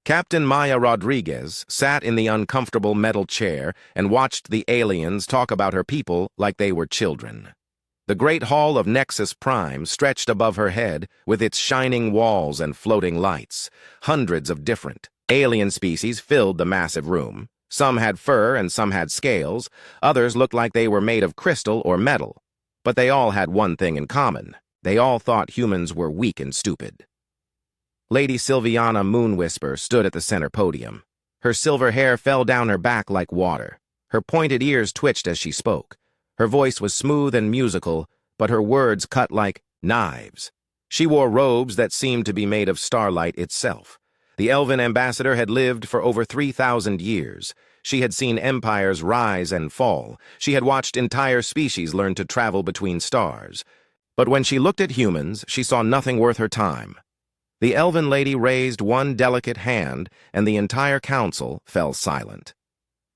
Captain Maya Rodriguez sat in the uncomfortable metal chair and watched the aliens talk about her people like they were children. The Great Hall of Nexus Prime stretched above her head with its shining walls and floating lights. Hundreds of different alien species filled the massive room. Some had fur and some had scales. Others looked like they were made of crystal or metal. But they all had one thing in common. They all thought humans were weak and stupid. Lady Sylviana Moonwhisper stood at the center podium. Her silver hair fell down her back like water. Her pointed ears twitched as she spoke. Her voice was smooth and musical, but her words cut like knives. She wore robes that seemed to be made of starlight itself. The elven ambassador had lived for over 3,000 years. She had seen empires rise and fall. She had watched entire species learn to travel between stars. But when she looked at humans, she saw nothing worth her time. The elven lady raised one delicate hand, and the entire council fell silent.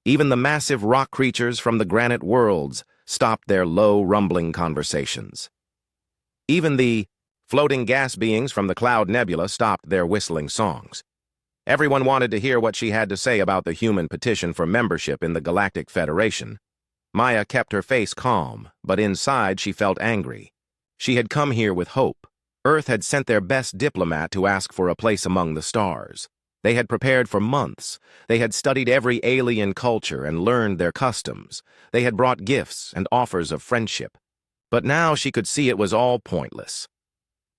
Even the massive rock creatures from the granite worlds stopped their low, rumbling conversations. Even the floating gas beings from the Cloud Nebula stopped their whistling songs. Everyone wanted to hear what she had to say about the human petition for membership in the Galactic Federation. Maya kept her face calm, but inside she felt angry. She had come here with hope. Earth had sent their best diplomat to ask for a place among the stars. They had prepared for months. They had studied every alien culture and learned their customs. They had brought gifts and offers of friendship. But now she could see it was all pointless.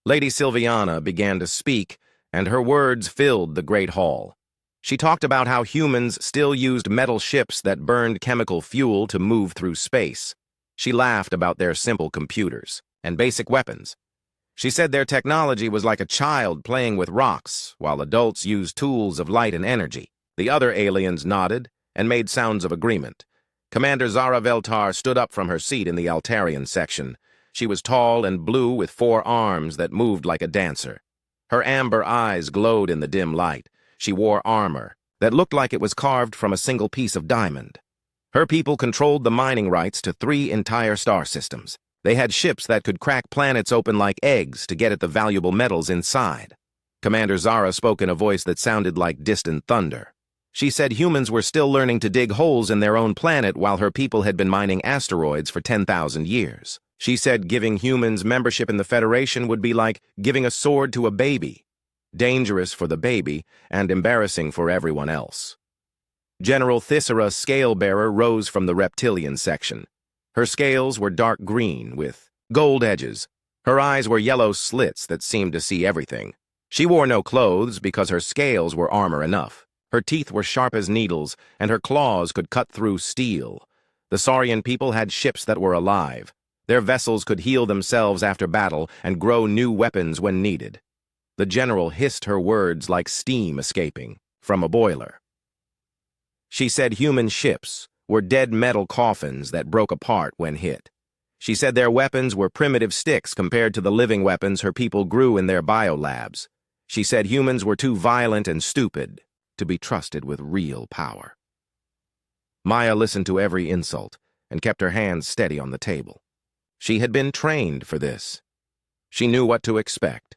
Lady Sylviana began to speak, and her words filled the great hall. She talked about how humans still used metal ships that burned chemical fuel to move through space. She laughed about their simple computers and basic weapons. She said their technology was like a child playing with rocks, while adults used tools of light and energy. The other aliens nodded and made sounds of agreement. Commander Zara Veltar stood up from her seat in the Altarian section. She was tall and blue with 4 arms that moved like a dancer. Her amber eyes glowed in the dim light. She wore armor that looked like it was carved from a single piece of diamond. Her people controlled the mining rights to 3 entire star systems. They had ships that could crack planets open like eggs to get at the valuable metals inside. Commander Zara spoke in a voice that sounded like distant thunder. She said humans were still learning to dig holes in their own planet while her people had been mining asteroids for 10,000 years. She said giving humans membership in the Federation would be like giving a sword to a baby, dangerous for the baby and embarrassing for everyone else. General Thyssera Scalebearer rose from the reptilian section. Her scales were dark green with gold edges. Her eyes were yellow slits that seemed to see everything. She wore no clothes because her scales were armor enough. Her teeth were sharp as needles, and her claws could cut through steel. The Saurian people had ships that were alive. Their vessels could heal themselves after battle and grow new weapons when needed. The general hissed her words like steam escaping from a boiler. She said human ships were dead metal coffins that broke apart when hit. She said their weapons were primitive sticks compared to the living weapons her people grew in their biolabs. She said humans were too violent and stupid to be trusted with real power. Maya listened to every insult and kept her hands steady on the table. She had been trained for this. She knew what to expect.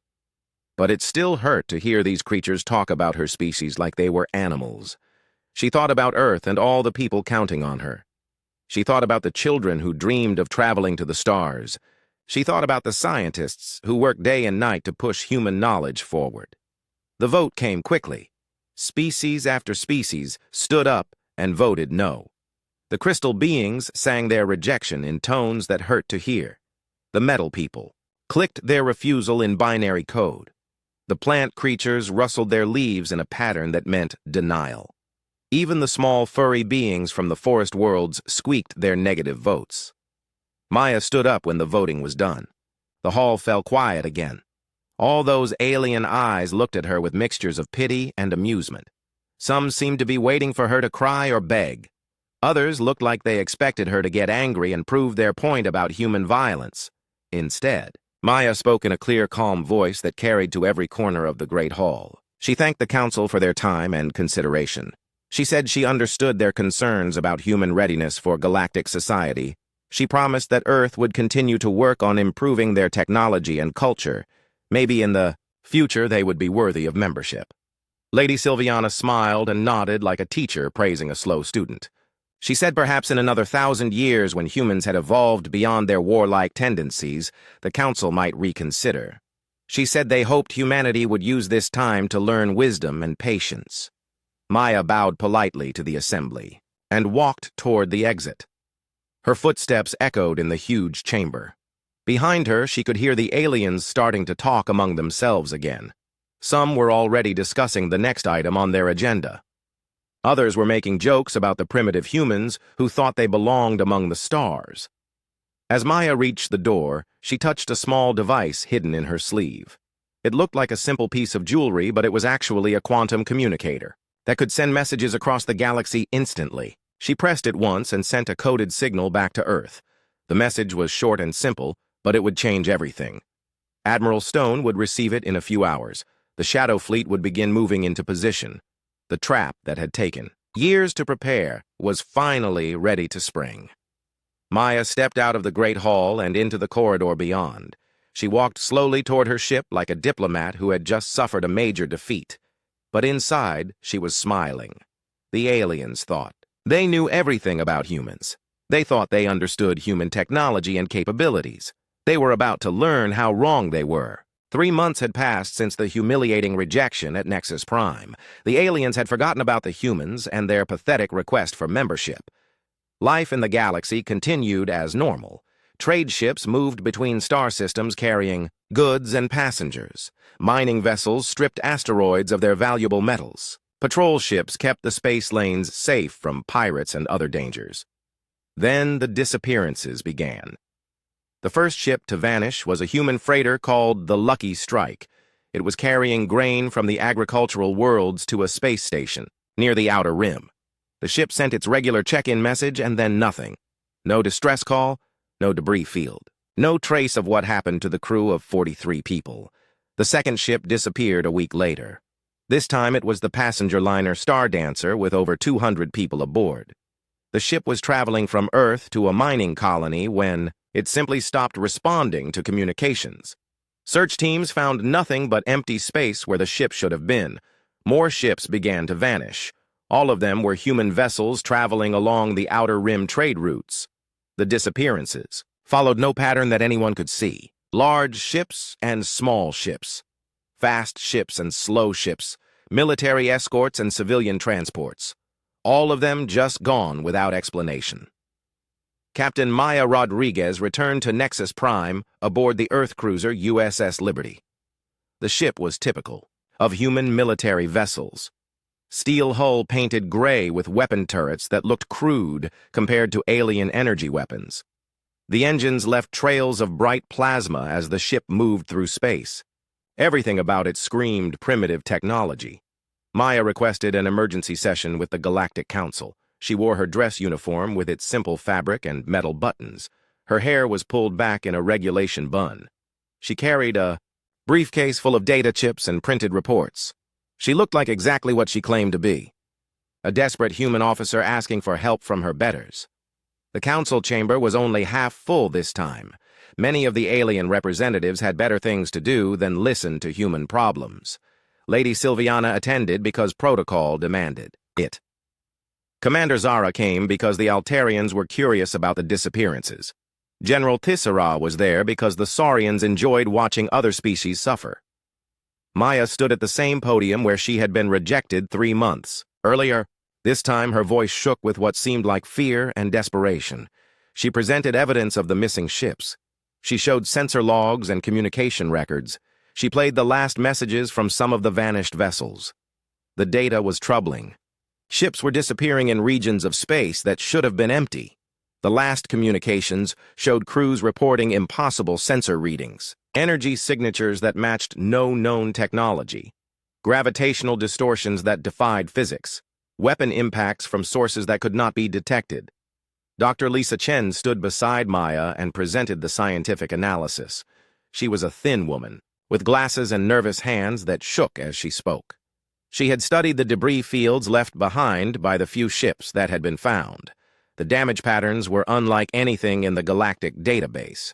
But it still hurt to hear these creatures talk about her species like they were animals. She thought about Earth and all the people counting on her. She thought about the children who dreamed of traveling to the stars. She thought about the scientists who worked day and night to push human knowledge forward. The vote came quickly. Species after species stood up and voted no. The crystal beings sang their rejection in tones that hurt to hear. The metal people clicked their refusal in binary code. The plant creatures rustled their leaves in a pattern that meant denial. Even the small furry beings from the forest worlds squeaked their negative votes. Maya stood up when the voting was done. The hall fell quiet again. All those alien eyes looked at her with mixtures of pity and amusement. Some seemed to be waiting for her to cry or beg. Others looked like they expected her to get angry and prove their point about human violence. Instead, Maya spoke in a clear, calm voice that carried to every corner of the great hall. She thanked the council for their time and consideration. She said she understood their concerns about human readiness for galactic society. She promised that Earth would continue to work on improving their technology and culture. Maybe in the future they would be worthy of membership. Lady Sylviana smiled and nodded like a teacher praising a slow student. She said perhaps in another 1,000 years, when humans had evolved beyond their warlike tendencies, the Council might reconsider. She said they hoped humanity would use this time to learn wisdom and patience. Maya bowed politely to the assembly and walked toward the exit. Her footsteps echoed in the huge chamber. Behind her, she could hear the aliens starting to talk among themselves again. Some were already discussing the next item on their agenda. Others were making jokes about the primitive humans who thought they belonged among the stars. As Maya reached the door, she touched a small device hidden in her sleeve. It looked like a simple piece of jewelry, but it was actually a quantum communicator that could send messages across the galaxy instantly. She pressed it once and sent a coded signal back to Earth. The message was short and simple, but it would change everything. Admiral Stone would receive it in a few hours. The Shadow fleet would begin moving into position. The trap that had taken years to prepare was finally ready to spring. Maya stepped out of the Great Hall and into the corridor beyond. She walked slowly toward her ship like a diplomat who had just suffered a major defeat. But inside, she was smiling. The aliens thought. They knew everything about humans. They thought they understood human technology and capabilities. They were about to learn how wrong they were. 3 months had passed since the humiliating rejection at Nexus Prime. The aliens had forgotten about the humans and their pathetic request for membership. Life in the galaxy continued as normal. Trade ships moved between star systems carrying goods and passengers. Mining vessels stripped asteroids of their valuable metals. Patrol ships kept the space lanes safe from pirates and other dangers. Then the disappearances began. The first ship to vanish was a human freighter called the Lucky Strike. It was carrying grain from the agricultural worlds to a space station near the Outer Rim. The ship sent its regular check-in message and then nothing. No distress call, no debris field. No trace of what happened to the crew of 43 people. The second ship disappeared a week later. This time it was the passenger liner Star Dancer with over 200 people aboard. The ship was traveling from Earth to a mining colony when it simply stopped responding to communications. Search teams found nothing but empty space where the ship should have been. More ships began to vanish. All of them were human vessels traveling along the Outer Rim trade routes. The disappearances followed no pattern that anyone could see. Large ships and small ships. Fast ships and slow ships. Military escorts and civilian transports. All of them just gone without explanation. Captain Maya Rodriguez returned to Nexus Prime aboard the Earth cruiser USS Liberty. The ship was typical of human military vessels. Steel hull painted gray with weapon turrets that looked crude compared to alien energy weapons. The engines left trails of bright plasma as the ship moved through space. Everything about it screamed primitive technology. Maya requested an emergency session with the Galactic Council. She wore her dress uniform with its simple fabric and metal buttons. Her hair was pulled back in a regulation bun. She carried a briefcase full of data chips and printed reports. She looked like exactly what she claimed to be. A desperate human officer asking for help from her betters. The council chamber was only half full this time. Many of the alien representatives had better things to do than listen to human problems. Lady Sylviana attended because protocol demanded it. Commander Zara came because the Altarians were curious about the disappearances. General Tissera was there because the Saurians enjoyed watching other species suffer. Maya stood at the same podium where she had been rejected 3 months earlier. This time her voice shook with what seemed like fear and desperation. She presented evidence of the missing ships. She showed sensor logs and communication records. She played the last messages from some of the vanished vessels. The data was troubling. Ships were disappearing in regions of space that should have been empty. The last communications showed crews reporting impossible sensor readings, energy signatures that matched no known technology, gravitational distortions that defied physics, weapon impacts from sources that could not be detected. Dr. Lisa Chen stood beside Maya and presented the scientific analysis. She was a thin woman, with glasses and nervous hands that shook as she spoke. She had studied the debris fields left behind by the few ships that had been found. The damage patterns were unlike anything in the galactic database.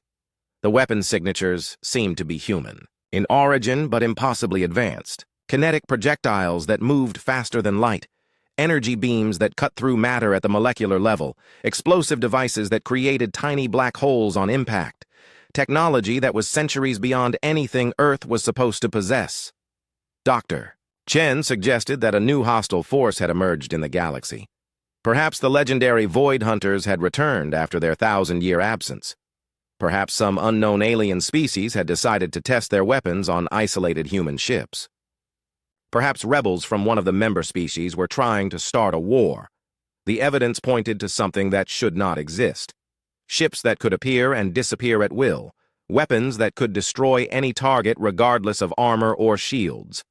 The weapon signatures seemed to be human, in origin but impossibly advanced. kinetic projectiles that moved faster than light, energy beams that cut through matter at the molecular level, explosive devices that created tiny black holes on impact, technology that was centuries beyond anything Earth was supposed to possess. Dr. Chen suggested that a new hostile force had emerged in the galaxy. Perhaps the legendary Void Hunters had returned after their 1,000-year absence. Perhaps some unknown alien species had decided to test their weapons on isolated human ships. Perhaps rebels from one of the member species were trying to start a war. The evidence pointed to something that should not exist. Ships that could appear and disappear at will, weapons that could destroy any target regardless of armor or shields.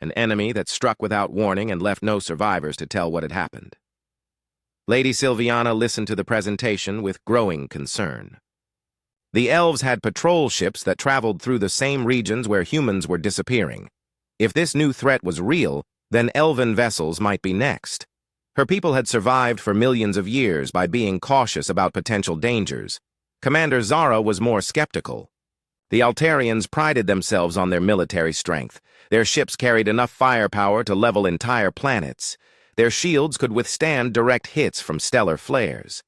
An enemy that struck without warning and left no survivors to tell what had happened. Lady Sylviana listened to the presentation with growing concern. The elves had patrol ships that traveled through the same regions where humans were disappearing. If this new threat was real, then elven vessels might be next. Her people had survived for millions of years by being cautious about potential dangers. Commander Zara was more skeptical. The Altarians prided themselves on their military strength. Their ships carried enough firepower to level entire planets. Their shields could withstand direct hits from stellar flares.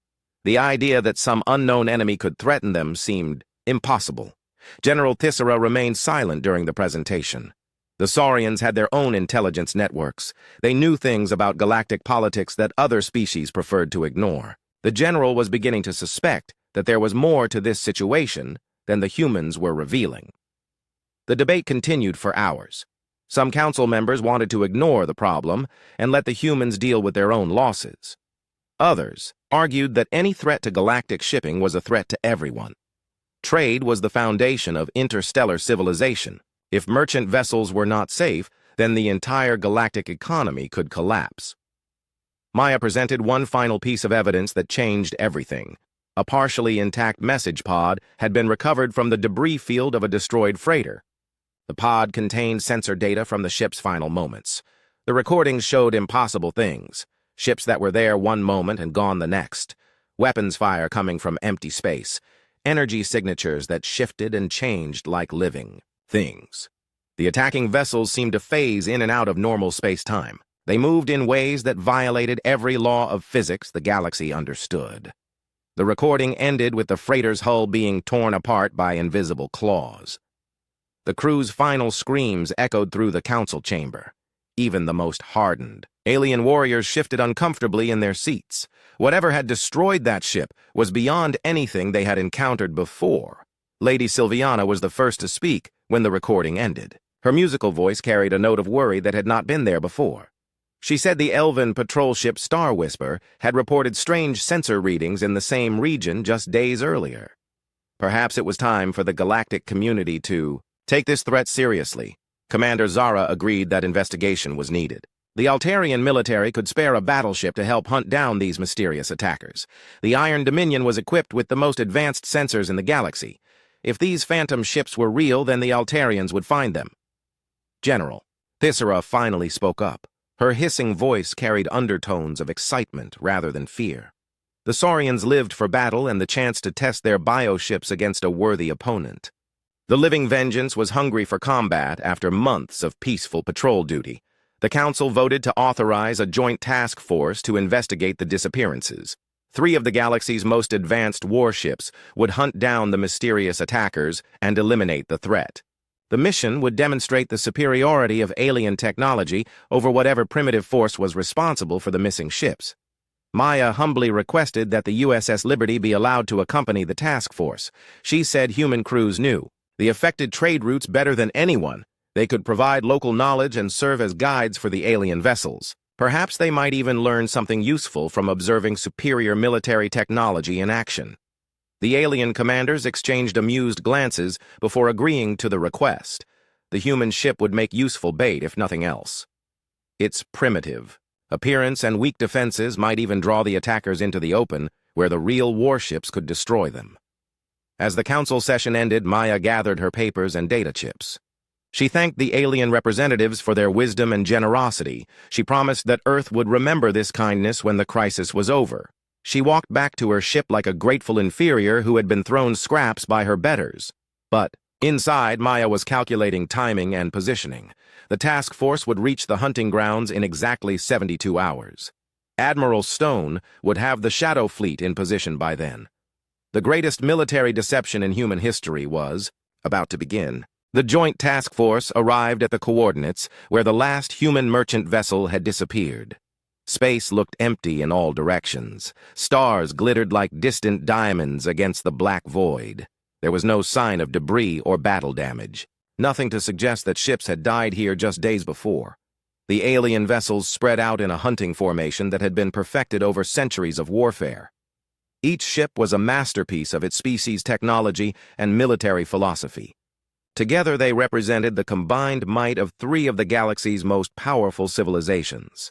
The idea that some unknown enemy could threaten them seemed impossible. General Thyssera remained silent during the presentation. The Saurians had their own intelligence networks. They knew things about galactic politics that other species preferred to ignore. The general was beginning to suspect that there was more to this situation than the humans were revealing. The debate continued for hours. Some council members wanted to ignore the problem and let the humans deal with their own losses. Others argued that any threat to galactic shipping was a threat to everyone. Trade was the foundation of interstellar civilization. If merchant vessels were not safe, then the entire galactic economy could collapse. Maya presented one final piece of evidence that changed everything. A partially intact message pod had been recovered from the debris field of a destroyed freighter. The pod contained sensor data from the ship's final moments. The recordings showed impossible things. Ships that were there one moment and gone the next. Weapons fire coming from empty space. Energy signatures that shifted and changed like living things. The attacking vessels seemed to phase in and out of normal space-time. They moved in ways that violated every law of physics the galaxy understood. The recording ended with the freighter's hull being torn apart by invisible claws. The crew's final screams echoed through the council chamber. Even the most hardened alien warriors shifted uncomfortably in their seats. Whatever had destroyed that ship was beyond anything they had encountered before. Lady Sylviana was the first to speak when the recording ended. Her musical voice carried a note of worry that had not been there before. She said the elven patrol ship Star Whisper had reported strange sensor readings in the same region just days earlier. Perhaps it was time for the galactic community to take this threat seriously. Commander Zara agreed that investigation was needed. The Altarian military could spare a battleship to help hunt down these mysterious attackers. The Iron Dominion was equipped with the most advanced sensors in the galaxy. If these phantom ships were real, then the Altarians would find them. General Thyssera finally spoke up. Her hissing voice carried undertones of excitement rather than fear. The Saurians lived for battle and the chance to test their bioships against a worthy opponent. The living vengeance was hungry for combat after months of peaceful patrol duty. The Council voted to authorize a joint task force to investigate the disappearances. 3 of the galaxy's most advanced warships would hunt down the mysterious attackers and eliminate the threat. The mission would demonstrate the superiority of alien technology over whatever primitive force was responsible for the missing ships. Maya humbly requested that the USS Liberty be allowed to accompany the task force. She said human crews knew the affected trade routes better than anyone. They could provide local knowledge and serve as guides for the alien vessels. Perhaps they might even learn something useful from observing superior military technology in action. The alien commanders exchanged amused glances before agreeing to the request. The human ship would make useful bait, if nothing else. Its primitive appearance and weak defenses might even draw the attackers into the open, where the real warships could destroy them. As the council session ended, Maya gathered her papers and data chips. She thanked the alien representatives for their wisdom and generosity. She promised that Earth would remember this kindness when the crisis was over. She walked back to her ship like a grateful inferior who had been thrown scraps by her betters. But Inside, Maya was calculating timing and positioning. The task force would reach the hunting grounds in exactly 72 hours. Admiral Stone would have the Shado fleet in position by then. The greatest military deception in human history was about to begin. The joint task force arrived at the coordinates where the last human merchant vessel had disappeared. Space looked empty in all directions. Stars glittered like distant diamonds against the black void. There was no sign of debris or battle damage. Nothing to suggest that ships had died here just days before. The alien vessels spread out in a hunting formation that had been perfected over centuries of warfare. Each ship was a masterpiece of its species' technology and military philosophy. Together they represented the combined might of three of the galaxy's most powerful civilizations.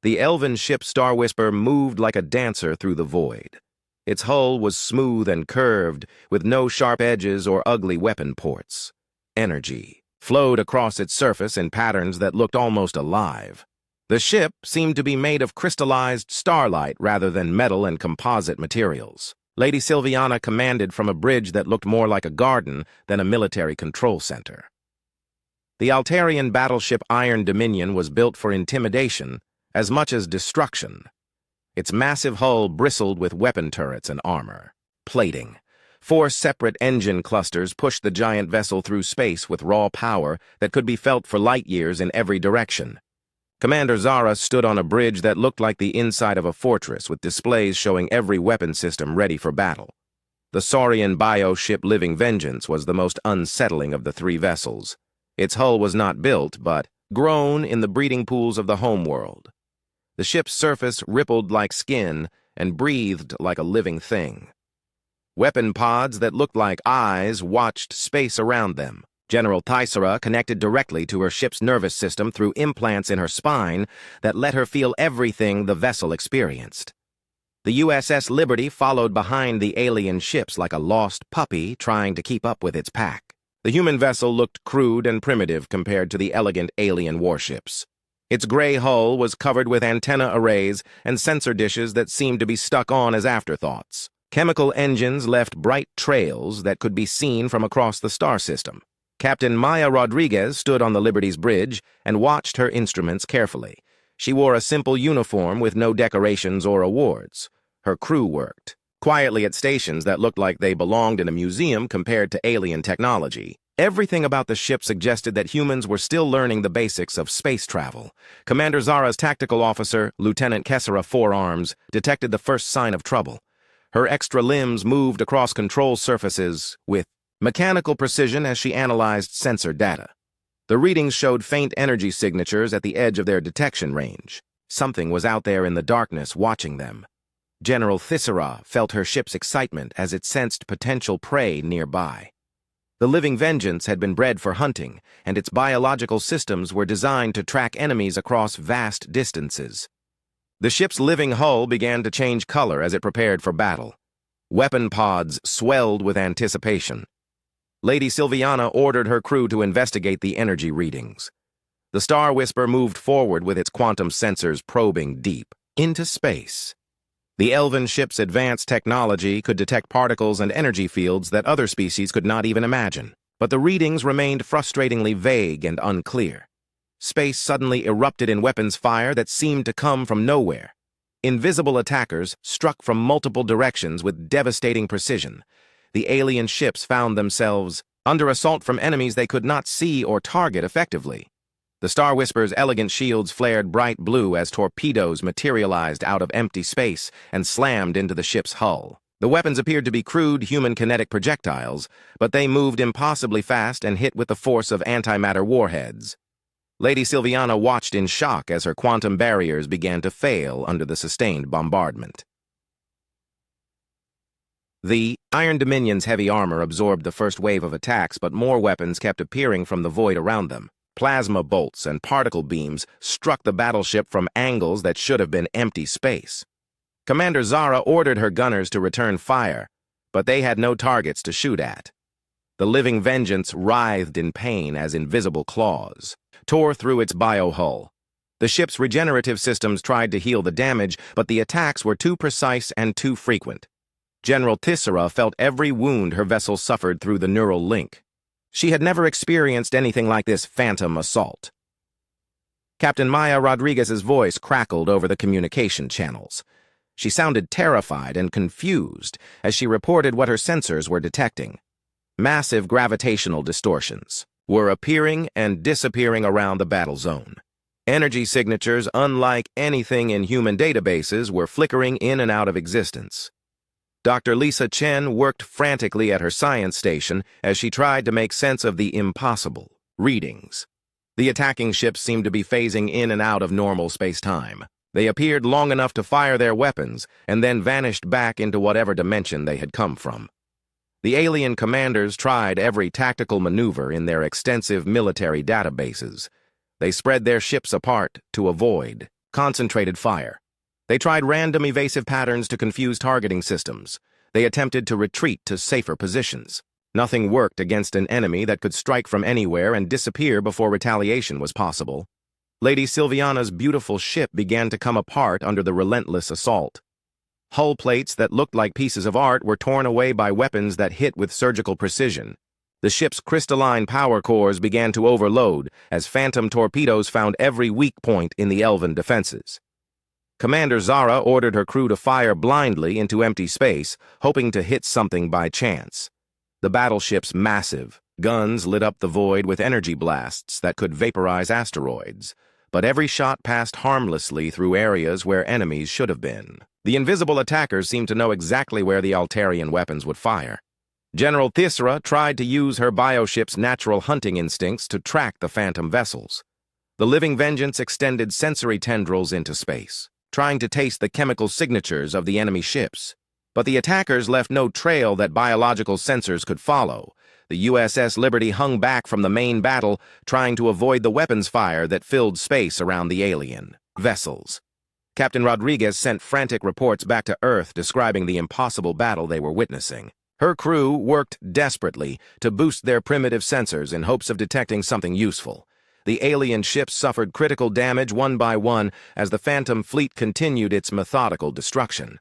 The elven ship Star Whisper moved like a dancer through the void. Its hull was smooth and curved, with no sharp edges or ugly weapon ports. Energy flowed across its surface in patterns that looked almost alive. The ship seemed to be made of crystallized starlight rather than metal and composite materials. Lady Sylviana commanded from a bridge that looked more like a garden than a military control center. The Altarian battleship Iron Dominion was built for intimidation as much as destruction. Its massive hull bristled with weapon turrets and armor. Plating. 4 separate engine clusters pushed the giant vessel through space with raw power that could be felt for light years in every direction. Commander Zara stood on a bridge that looked like the inside of a fortress with displays showing every weapon system ready for battle. The Saurian bio-ship Living Vengeance was the most unsettling of the 3 vessels. Its hull was not built, but grown in the breeding pools of the homeworld. The ship's surface rippled like skin and breathed like a living thing. Weapon pods that looked like eyes watched space around them. General Tysera connected directly to her ship's nervous system through implants in her spine that let her feel everything the vessel experienced. The USS Liberty followed behind the alien ships like a lost puppy trying to keep up with its pack. The human vessel looked crude and primitive compared to the elegant alien warships. Its gray hull was covered with antenna arrays and sensor dishes that seemed to be stuck on as afterthoughts. Chemical engines left bright trails that could be seen from across the star system. Captain Maya Rodriguez stood on the Liberty's bridge and watched her instruments carefully. She wore a simple uniform with no decorations or awards. Her crew worked quietly at stations that looked like they belonged in a museum compared to alien technology. Everything about the ship suggested that humans were still learning the basics of space travel. Commander Zara's tactical officer, Lieutenant Kessera Forearms, detected the first sign of trouble. Her extra limbs moved across control surfaces with mechanical precision as she analyzed sensor data. The readings showed faint energy signatures at the edge of their detection range. Something was out there in the darkness watching them. General Thyssera felt her ship's excitement as it sensed potential prey nearby. The Living Vengeance had been bred for hunting, and its biological systems were designed to track enemies across vast distances. The ship's living hull began to change color as it prepared for battle. Weapon pods swelled with anticipation. Lady Sylviana ordered her crew to investigate the energy readings. The Star Whisper moved forward with its quantum sensors probing deep into space. The elven ship's advanced technology could detect particles and energy fields that other species could not even imagine. But the readings remained frustratingly vague and unclear. Space suddenly erupted in weapons fire that seemed to come from nowhere. Invisible attackers struck from multiple directions with devastating precision. The alien ships found themselves under assault from enemies they could not see or target effectively. The Star Whisper's elegant shields flared bright blue as torpedoes materialized out of empty space and slammed into the ship's hull. The weapons appeared to be crude human kinetic projectiles, but they moved impossibly fast and hit with the force of antimatter warheads. Lady Sylviana watched in shock as her quantum barriers began to fail under the sustained bombardment. The Iron Dominion's heavy armor absorbed the first wave of attacks, but more weapons kept appearing from the void around them. Plasma bolts and particle beams struck the battleship from angles that should have been empty space. Commander Zara ordered her gunners to return fire, but they had no targets to shoot at. The Living Vengeance writhed in pain as invisible claws tore through its biohull. The ship's regenerative systems tried to heal the damage, but the attacks were too precise and too frequent. General Thyssera felt every wound her vessel suffered through the neural link. She had never experienced anything like this phantom assault. Captain Maya Rodriguez's voice crackled over the communication channels. She sounded terrified and confused as she reported what her sensors were detecting. Massive gravitational distortions were appearing and disappearing around the battle zone. Energy signatures, unlike anything in human databases, were flickering in and out of existence. Dr. Lisa Chen worked frantically at her science station as she tried to make sense of the impossible readings. The attacking ships seemed to be phasing in and out of normal space-time. They appeared long enough to fire their weapons and then vanished back into whatever dimension they had come from. The alien commanders tried every tactical maneuver in their extensive military databases. They spread their ships apart to avoid concentrated fire. They tried random evasive patterns to confuse targeting systems. They attempted to retreat to safer positions. Nothing worked against an enemy that could strike from anywhere and disappear before retaliation was possible. Lady Sylviana's beautiful ship began to come apart under the relentless assault. Hull plates that looked like pieces of art were torn away by weapons that hit with surgical precision. The ship's crystalline power cores began to overload as phantom torpedoes found every weak point in the elven defenses. Commander Zara ordered her crew to fire blindly into empty space, hoping to hit something by chance. The battleship's massive guns lit up the void with energy blasts that could vaporize asteroids, but every shot passed harmlessly through areas where enemies should have been. The invisible attackers seemed to know exactly where the Altarian weapons would fire. General Thisra tried to use her bioship's natural hunting instincts to track the phantom vessels. The living vengeance extended sensory tendrils into space, trying to taste the chemical signatures of the enemy ships. But the attackers left no trail that biological sensors could follow. The USS Liberty hung back from the main battle, trying to avoid the weapons fire that filled space around the alien vessels. Captain Rodriguez sent frantic reports back to Earth describing the impossible battle they were witnessing. Her crew worked desperately to boost their primitive sensors in hopes of detecting something useful. The alien ships suffered critical damage one by one as the Phantom Fleet continued its methodical destruction.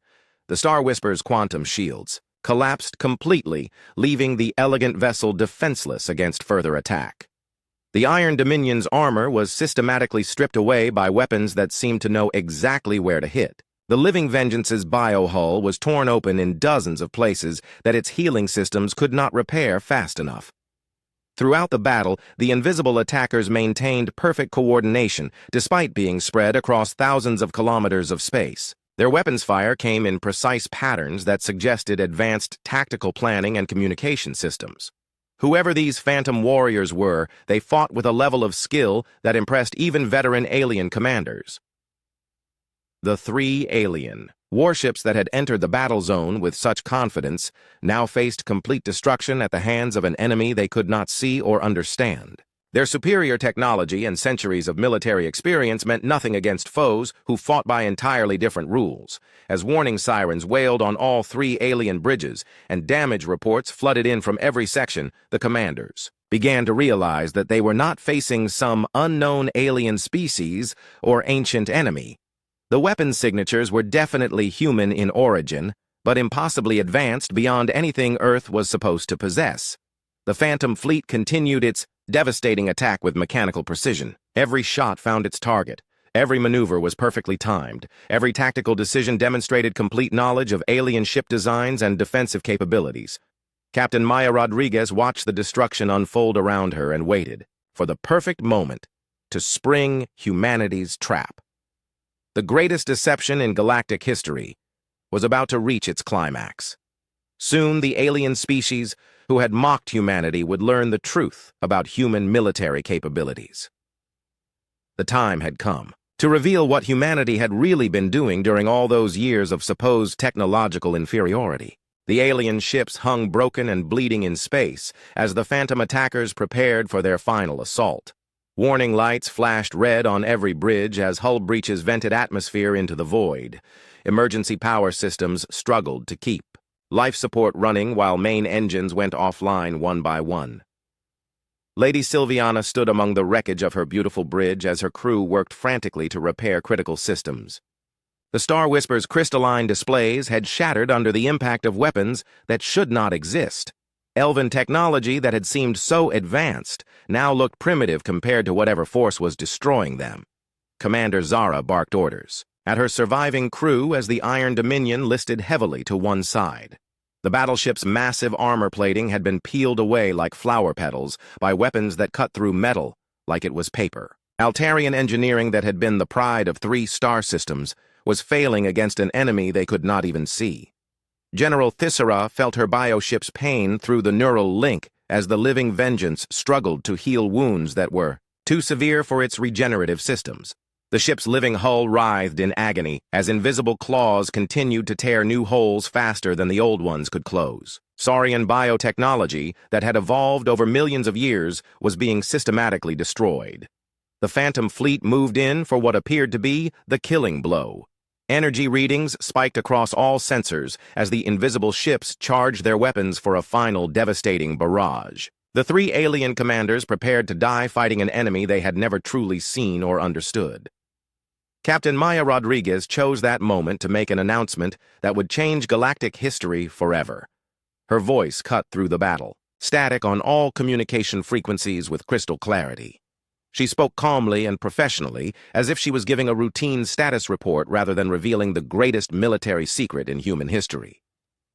The Star Whisper's quantum shields collapsed completely, leaving the elegant vessel defenseless against further attack. The Iron Dominion's armor was systematically stripped away by weapons that seemed to know exactly where to hit. The Living Vengeance's biohull was torn open in dozens of places that its healing systems could not repair fast enough. Throughout the battle, the invisible attackers maintained perfect coordination despite being spread across thousands of kilometers of space. Their weapons fire came in precise patterns that suggested advanced tactical planning and communication systems. Whoever these phantom warriors were, they fought with a level of skill that impressed even veteran alien commanders. The three alien warships that had entered the battle zone with such confidence now faced complete destruction at the hands of an enemy they could not see or understand. Their superior technology and centuries of military experience meant nothing against foes who fought by entirely different rules. As warning sirens wailed on all three alien bridges and damage reports flooded in from every section, the commanders began to realize that they were not facing some unknown alien species or ancient enemy. The weapon signatures were definitely human in origin, but impossibly advanced beyond anything Earth was supposed to possess. The Phantom Fleet continued its devastating attack with mechanical precision. Every shot found its target. Every maneuver was perfectly timed. Every tactical decision demonstrated complete knowledge of alien ship designs and defensive capabilities. Captain Maya Rodriguez watched the destruction unfold around her and waited for the perfect moment to spring humanity's trap. The greatest deception in galactic history was about to reach its climax. Soon the alien species who had mocked humanity would learn the truth about human military capabilities. The time had come to reveal what humanity had really been doing during all those years of supposed technological inferiority. The alien ships hung broken and bleeding in space as the phantom attackers prepared for their final assault. Warning lights flashed red on every bridge as hull breaches vented atmosphere into the void. Emergency power systems struggled to keep life support running while main engines went offline one by one. Lady Sylviana stood among the wreckage of her beautiful bridge as her crew worked frantically to repair critical systems. The Star Whisper's crystalline displays had shattered under the impact of weapons that should not exist. Elven technology that had seemed so advanced now looked primitive compared to whatever force was destroying them. Commander Zara barked orders at her surviving crew as the Iron Dominion listed heavily to one side. The battleship's massive armor plating had been peeled away like flower petals by weapons that cut through metal like it was paper. Altarian engineering that had been the pride of 3 star systems was failing against an enemy they could not even see. General Thyssera felt her bioship's pain through the neural link as the living vengeance struggled to heal wounds that were too severe for its regenerative systems. The ship's living hull writhed in agony as invisible claws continued to tear new holes faster than the old ones could close. Saurian biotechnology that had evolved over millions of years was being systematically destroyed. The Phantom Fleet moved in for what appeared to be the killing blow. Energy readings spiked across all sensors as the invisible ships charged their weapons for a final devastating barrage. The 3 alien commanders prepared to die fighting an enemy they had never truly seen or understood. Captain Maya Rodriguez chose that moment to make an announcement that would change galactic history forever. Her voice cut through the battle, static on all communication frequencies with crystal clarity. She spoke calmly and professionally, as if she was giving a routine status report rather than revealing the greatest military secret in human history.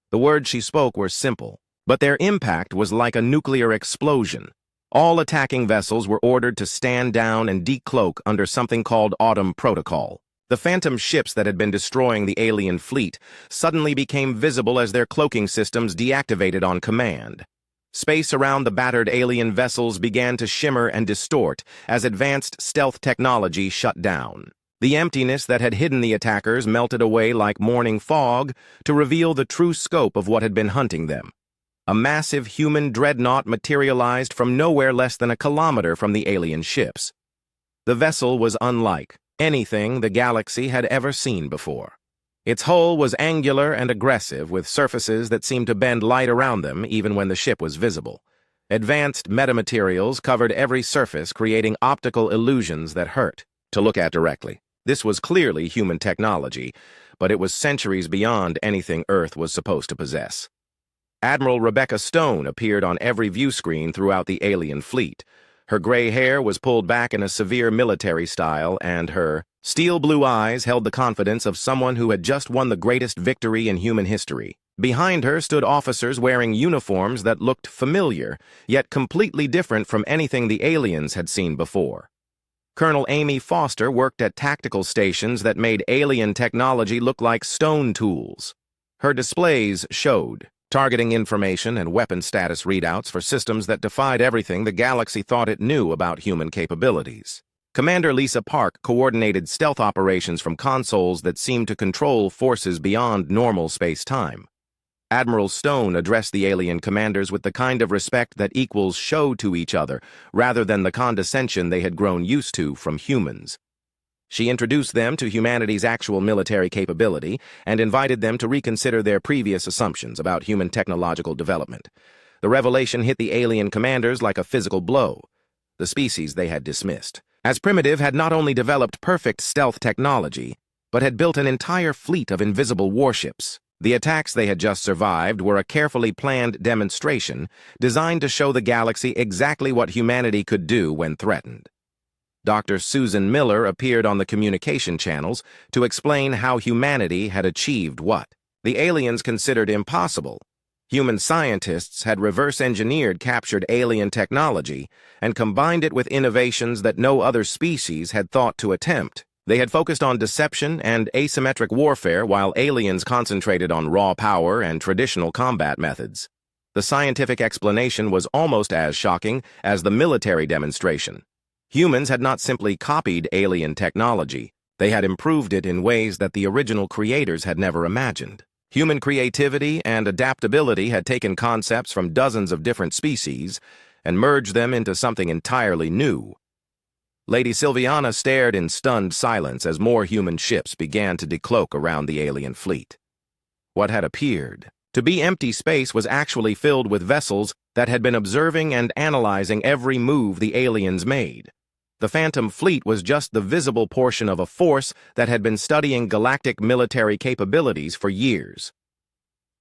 The words she spoke were simple, but their impact was like a nuclear explosion. All attacking vessels were ordered to stand down and decloak under something called Autumn Protocol. The phantom ships that had been destroying the alien fleet suddenly became visible as their cloaking systems deactivated on command. Space around the battered alien vessels began to shimmer and distort as advanced stealth technology shut down. The emptiness that had hidden the attackers melted away like morning fog to reveal the true scope of what had been hunting them. A massive human dreadnought materialized from nowhere less than a kilometer from the alien ships. The vessel was unlike anything the galaxy had ever seen before. Its hull was angular and aggressive, with surfaces that seemed to bend light around them even when the ship was visible. Advanced metamaterials covered every surface, creating optical illusions that hurt to look at directly. This was clearly human technology, but it was centuries beyond anything Earth was supposed to possess. Admiral Rebecca Stone appeared on every view screen throughout the alien fleet. Her gray hair was pulled back in a severe military style, and her steel blue eyes held the confidence of someone who had just won the greatest victory in human history. Behind her stood officers wearing uniforms that looked familiar, yet completely different from anything the aliens had seen before. Colonel Amy Foster worked at tactical stations that made alien technology look like stone tools. Her displays showed targeting information and weapon status readouts for systems that defied everything the galaxy thought it knew about human capabilities. Commander Lisa Park coordinated stealth operations from consoles that seemed to control forces beyond normal space-time. Admiral Stone addressed the alien commanders with the kind of respect that equals show to each other, rather than the condescension they had grown used to from humans. She introduced them to humanity's actual military capability and invited them to reconsider their previous assumptions about human technological development. The revelation hit the alien commanders like a physical blow. The species they had dismissed as primitive had not only developed perfect stealth technology, but had built an entire fleet of invisible warships. The attacks they had just survived were a carefully planned demonstration designed to show the galaxy exactly what humanity could do when threatened. Dr. Susan Miller appeared on the communication channels to explain how humanity had achieved what the aliens considered impossible. Human scientists had reverse-engineered captured alien technology and combined it with innovations that no other species had thought to attempt. They had focused on deception and asymmetric warfare while aliens concentrated on raw power and traditional combat methods. The scientific explanation was almost as shocking as the military demonstration. Humans had not simply copied alien technology, they had improved it in ways that the original creators had never imagined. Human creativity and adaptability had taken concepts from dozens of different species and merged them into something entirely new. Lady Sylviana stared in stunned silence as more human ships began to decloak around the alien fleet. What had appeared to be empty space was actually filled with vessels that had been observing and analyzing every move the aliens made. The Phantom Fleet was just the visible portion of a force that had been studying galactic military capabilities for years.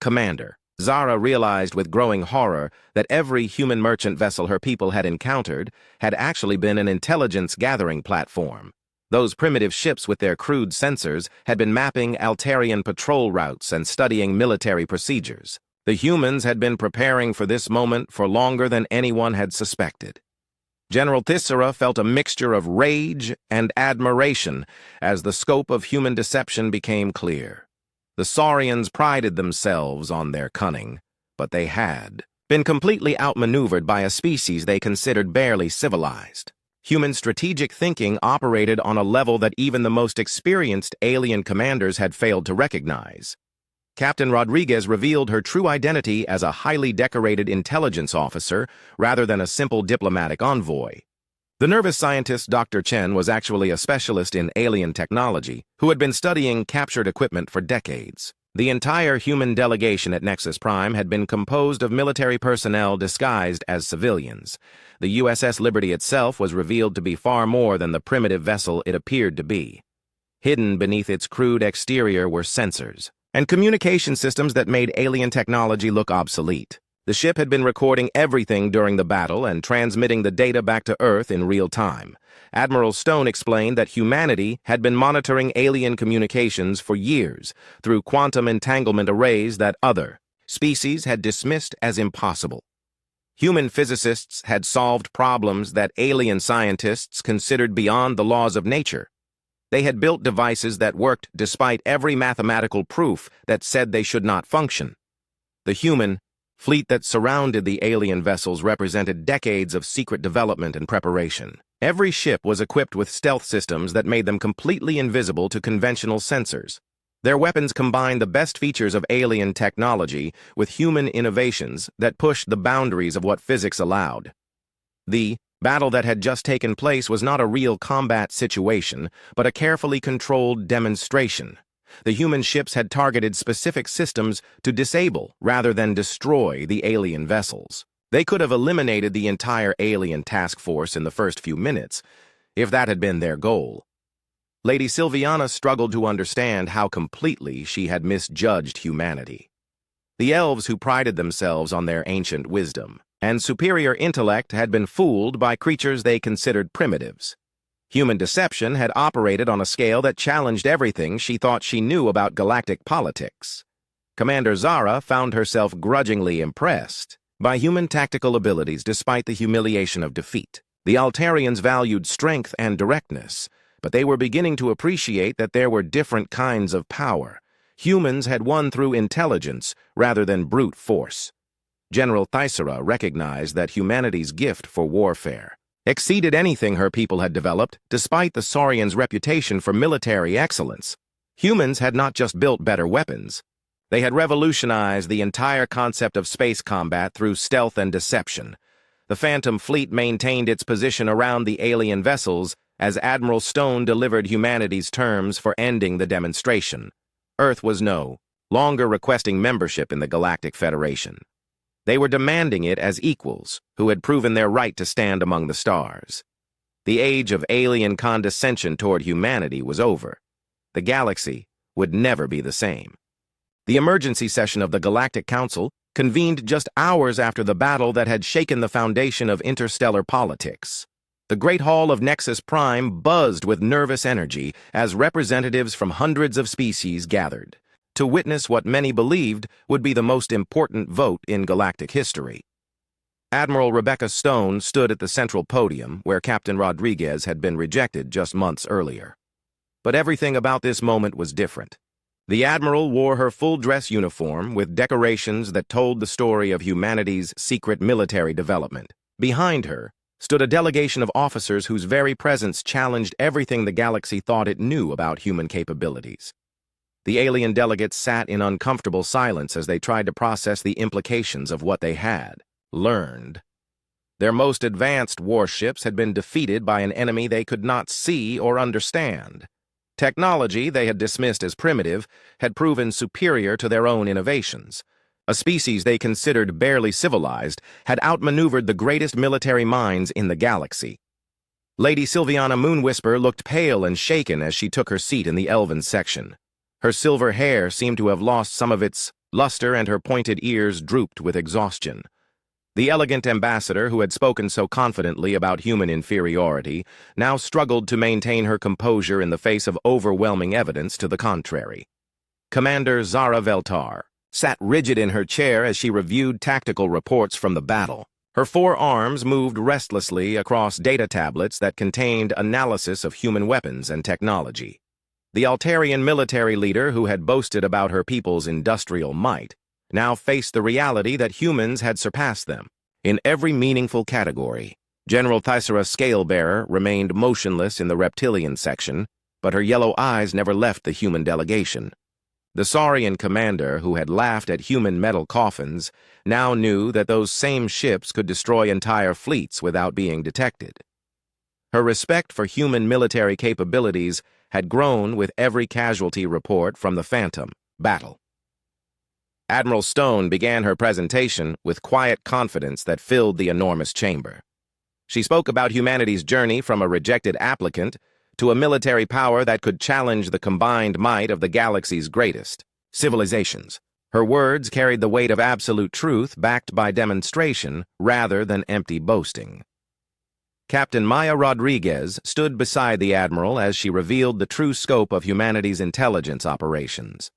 Commander, Zara realized with growing horror that every human merchant vessel her people had encountered had actually been an intelligence-gathering platform. Those primitive ships with their crude sensors had been mapping Altarian patrol routes and studying military procedures. The humans had been preparing for this moment for longer than anyone had suspected. General Thissera felt a mixture of rage and admiration as the scope of human deception became clear. The Saurians prided themselves on their cunning, but they had been completely outmaneuvered by a species they considered barely civilized. Human strategic thinking operated on a level that even the most experienced alien commanders had failed to recognize. Captain Rodriguez revealed her true identity as a highly decorated intelligence officer rather than a simple diplomatic envoy. The nervous scientist Dr. Chen was actually a specialist in alien technology who had been studying captured equipment for decades. The entire human delegation at Nexus Prime had been composed of military personnel disguised as civilians. The USS Liberty itself was revealed to be far more than the primitive vessel it appeared to be. Hidden beneath its crude exterior were sensors and communication systems that made alien technology look obsolete. The ship had been recording everything during the battle and transmitting the data back to Earth in real time. Admiral Stone explained that humanity had been monitoring alien communications for years through quantum entanglement arrays that other species had dismissed as impossible. Human physicists had solved problems that alien scientists considered beyond the laws of nature. They had built devices that worked despite every mathematical proof that said they should not function. The human fleet that surrounded the alien vessels represented decades of secret development and preparation. Every ship was equipped with stealth systems that made them completely invisible to conventional sensors. Their weapons combined the best features of alien technology with human innovations that pushed the boundaries of what physics allowed. The battle that had just taken place was not a real combat situation, but a carefully controlled demonstration. The human ships had targeted specific systems to disable rather than destroy the alien vessels. They could have eliminated the entire alien task force in the first few minutes, if that had been their goal. Lady Sylviana struggled to understand how completely she had misjudged humanity. The elves who prided themselves on their ancient wisdom and superior intellect had been fooled by creatures they considered primitives. Human deception had operated on a scale that challenged everything she thought she knew about galactic politics. Commander Zara found herself grudgingly impressed by human tactical abilities despite the humiliation of defeat. The Altarians valued strength and directness, but they were beginning to appreciate that there were different kinds of power. Humans had won through intelligence rather than brute force. General Thissera recognized that humanity's gift for warfare exceeded anything her people had developed, despite the Saurians' reputation for military excellence. Humans had not just built better weapons. They had revolutionized the entire concept of space combat through stealth and deception. The Phantom Fleet maintained its position around the alien vessels as Admiral Stone delivered humanity's terms for ending the demonstration. Earth was no longer requesting membership in the Galactic Federation. They were demanding it as equals who had proven their right to stand among the stars. The age of alien condescension toward humanity was over. The galaxy would never be the same. The emergency session of the Galactic Council convened just hours after the battle that had shaken the foundation of interstellar politics. The Great Hall of Nexus Prime buzzed with nervous energy as representatives from hundreds of species gathered to witness what many believed would be the most important vote in galactic history. Admiral Rebecca Stone stood at the central podium where Captain Rodriguez had been rejected just months earlier. But everything about this moment was different. The Admiral wore her full-dress uniform with decorations that told the story of humanity's secret military development. Behind her stood a delegation of officers whose very presence challenged everything the galaxy thought it knew about human capabilities. The alien delegates sat in uncomfortable silence as they tried to process the implications of what they had learned. Their most advanced warships had been defeated by an enemy they could not see or understand. Technology they had dismissed as primitive had proven superior to their own innovations. A species they considered barely civilized had outmaneuvered the greatest military minds in the galaxy. Lady Sylviana Moonwhisper looked pale and shaken as she took her seat in the Elven section. Her silver hair seemed to have lost some of its luster and her pointed ears drooped with exhaustion. The elegant ambassador, who had spoken so confidently about human inferiority, now struggled to maintain her composure in the face of overwhelming evidence to the contrary. Commander Zara Veltar sat rigid in her chair as she reviewed tactical reports from the battle. Her four arms moved restlessly across data tablets that contained analysis of human weapons and technology. The Altarian military leader, who had boasted about her people's industrial might, now faced the reality that humans had surpassed them in every meaningful category. General Thysera Scalebearer remained motionless in the reptilian section, but her yellow eyes never left the human delegation. The Saurian commander, who had laughed at human metal coffins, now knew that those same ships could destroy entire fleets without being detected. Her respect for human military capabilities had grown with every casualty report from the Phantom battle. Admiral Stone began her presentation with quiet confidence that filled the enormous chamber. She spoke about humanity's journey from a rejected applicant to a military power that could challenge the combined might of the galaxy's greatest civilizations. Her words carried the weight of absolute truth backed by demonstration rather than empty boasting. Captain Maya Rodriguez stood beside the Admiral as she revealed the true scope of humanity's intelligence operations.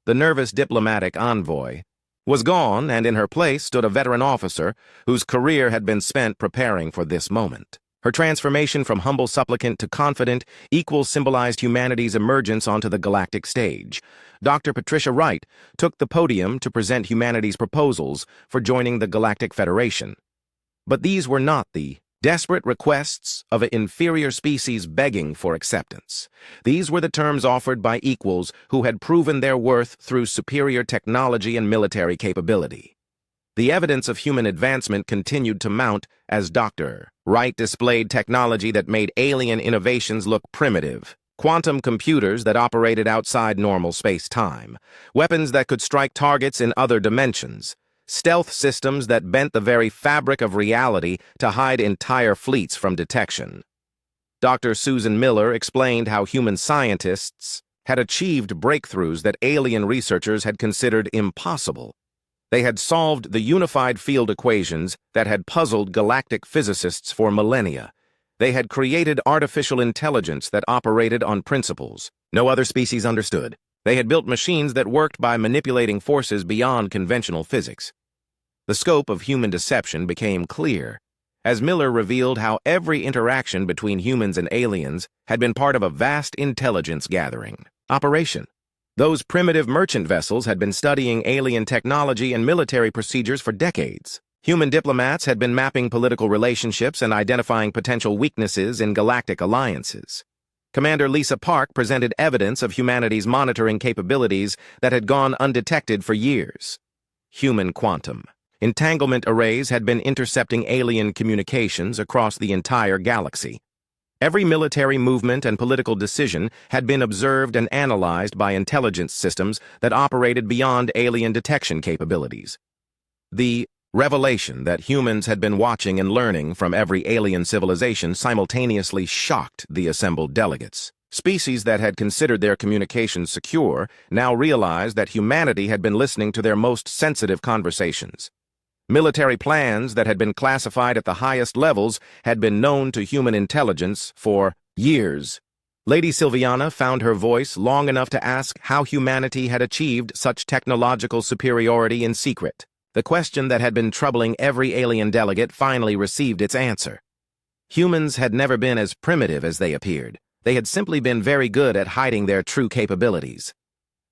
The nervous diplomatic envoy was gone, and in her place stood a veteran officer whose career had been spent preparing for this moment. Her transformation from humble supplicant to confident equal symbolized humanity's emergence onto the galactic stage. Dr. Patricia Wright took the podium to present humanity's proposals for joining the Galactic Federation. But these were not the desperate requests of an inferior species begging for acceptance. These were the terms offered by equals who had proven their worth through superior technology and military capability. The evidence of human advancement continued to mount as Dr. Wright displayed technology that made alien innovations look primitive, quantum computers that operated outside normal space-time, weapons that could strike targets in other dimensions, stealth systems that bent the very fabric of reality to hide entire fleets from detection. Dr. Susan Miller explained how human scientists had achieved breakthroughs that alien researchers had considered impossible. They had solved the unified field equations that had puzzled galactic physicists for millennia. They had created artificial intelligence that operated on principles no other species understood. They had built machines that worked by manipulating forces beyond conventional physics. The scope of human deception became clear as Miller revealed how every interaction between humans and aliens had been part of a vast intelligence gathering operation. Those primitive merchant vessels had been studying alien technology and military procedures for decades. Human diplomats had been mapping political relationships and identifying potential weaknesses in galactic alliances. Commander Lisa Park presented evidence of humanity's monitoring capabilities that had gone undetected for years. Human quantum entanglement arrays had been intercepting alien communications across the entire galaxy. Every military movement and political decision had been observed and analyzed by intelligence systems that operated beyond alien detection capabilities. The revelation that humans had been watching and learning from every alien civilization simultaneously shocked the assembled delegates. Species that had considered their communications secure now realized that humanity had been listening to their most sensitive conversations. Military plans that had been classified at the highest levels had been known to human intelligence for years. Lady Sylviana found her voice long enough to ask how humanity had achieved such technological superiority in secret. The question that had been troubling every alien delegate finally received its answer. Humans had never been as primitive as they appeared. They had simply been very good at hiding their true capabilities.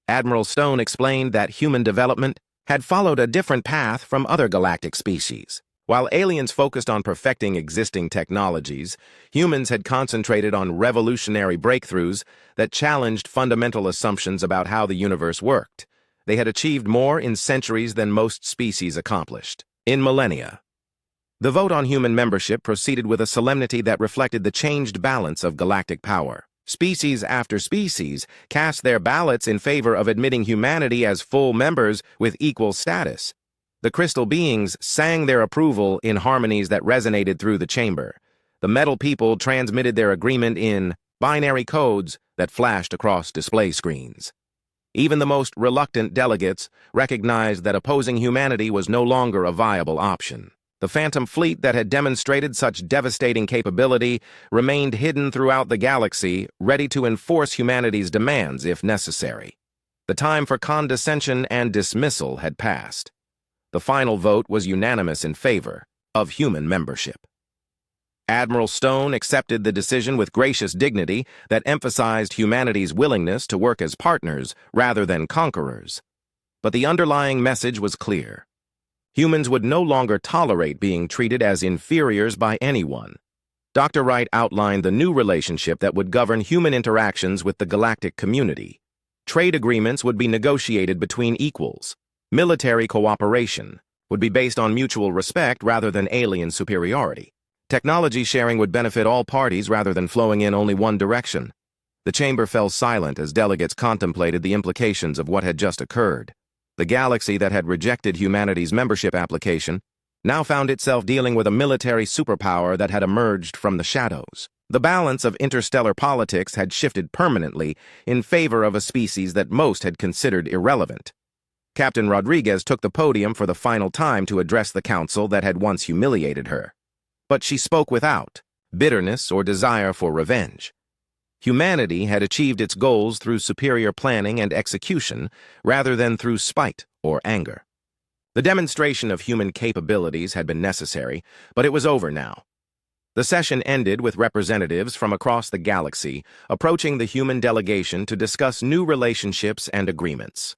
Admiral Stone explained that human development had followed a different path from other galactic species. While aliens focused on perfecting existing technologies, humans had concentrated on revolutionary breakthroughs that challenged fundamental assumptions about how the universe worked. They had achieved more in centuries than most species accomplished in millennia. The vote on human membership proceeded with a solemnity that reflected the changed balance of galactic power. Species after species cast their ballots in favor of admitting humanity as full members with equal status. The crystal beings sang their approval in harmonies that resonated through the chamber. The metal people transmitted their agreement in binary codes that flashed across display screens. Even the most reluctant delegates recognized that opposing humanity was no longer a viable option. The Phantom Fleet that had demonstrated such devastating capability remained hidden throughout the galaxy, ready to enforce humanity's demands if necessary. The time for condescension and dismissal had passed. The final vote was unanimous in favor of human membership. Admiral Stone accepted the decision with gracious dignity that emphasized humanity's willingness to work as partners rather than conquerors. But the underlying message was clear. Humans would no longer tolerate being treated as inferiors by anyone. Dr. Wright outlined the new relationship that would govern human interactions with the galactic community. Trade agreements would be negotiated between equals. Military cooperation would be based on mutual respect rather than alien superiority. Technology sharing would benefit all parties rather than flowing in only one direction. The chamber fell silent as delegates contemplated the implications of what had just occurred. The galaxy that had rejected humanity's membership application now found itself dealing with a military superpower that had emerged from the shadows. The balance of interstellar politics had shifted permanently in favor of a species that most had considered irrelevant. Captain Rodriguez took the podium for the final time to address the council that had once humiliated her. But she spoke without bitterness or desire for revenge. Humanity had achieved its goals through superior planning and execution rather than through spite or anger. The demonstration of human capabilities had been necessary, but it was over now. The session ended with representatives from across the galaxy approaching the human delegation to discuss new relationships and agreements.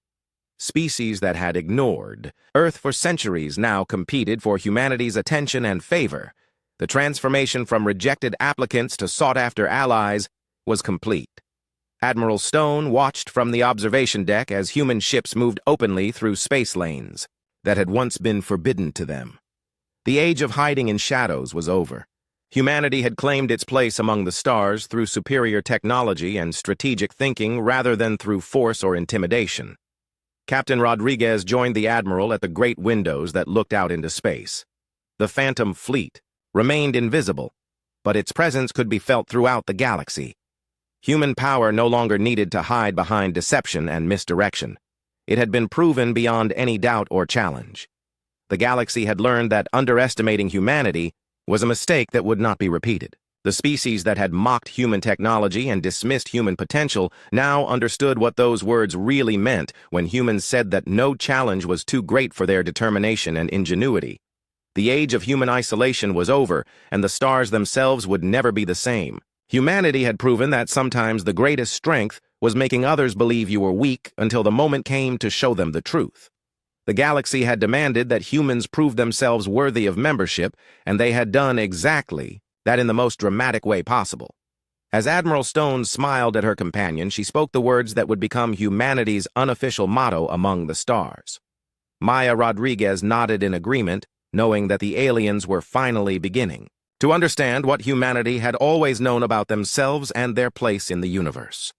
Species that had ignored Earth for centuries now competed for humanity's attention and favor. The transformation from rejected applicants to sought-after allies was complete. Admiral Stone watched from the observation deck as human ships moved openly through space lanes that had once been forbidden to them. The age of hiding in shadows was over. Humanity had claimed its place among the stars through superior technology and strategic thinking rather than through force or intimidation. Captain Rodriguez joined the Admiral at the great windows that looked out into space. The Phantom Fleet remained invisible, but its presence could be felt throughout the galaxy. Human power no longer needed to hide behind deception and misdirection. It had been proven beyond any doubt or challenge. The galaxy had learned that underestimating humanity was a mistake that would not be repeated. The species that had mocked human technology and dismissed human potential now understood what those words really meant when humans said that no challenge was too great for their determination and ingenuity. The age of human isolation was over, and the stars themselves would never be the same. Humanity had proven that sometimes the greatest strength was making others believe you were weak until the moment came to show them the truth. The galaxy had demanded that humans prove themselves worthy of membership, and they had done exactly that in the most dramatic way possible. As Admiral Stone smiled at her companion, she spoke the words that would become humanity's unofficial motto among the stars. Maya Rodriguez nodded in agreement, knowing that the aliens were finally beginning to understand what humanity had always known about themselves and their place in the universe.